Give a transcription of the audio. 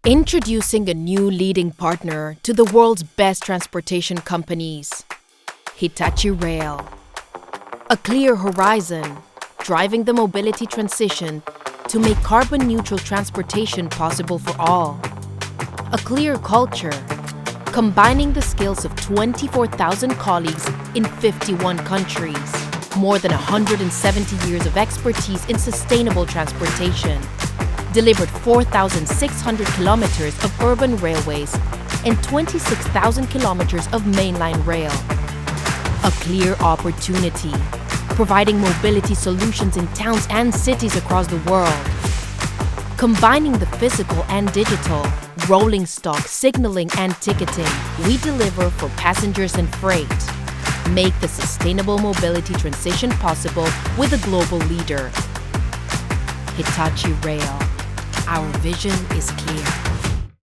Introducing a new leading partner to the world's best transportation companies, Hitachi Rail. A clear horizon, driving the mobility transition to make carbon-neutral transportation possible for all. A clear culture, combining the skills of 24,000 colleagues in 51 countries. More than 170 years of expertise in sustainable transportation. Delivered 4,600 kilometers of urban railways and 26,000 kilometers of mainline rail. A clear opportunity, providing mobility solutions in towns and cities across the world. Combining the physical and digital, rolling stock, signaling and ticketing, we deliver for passengers and freight. Make the sustainable mobility transition possible with a global leader. Hitachi Rail. Our vision is clear.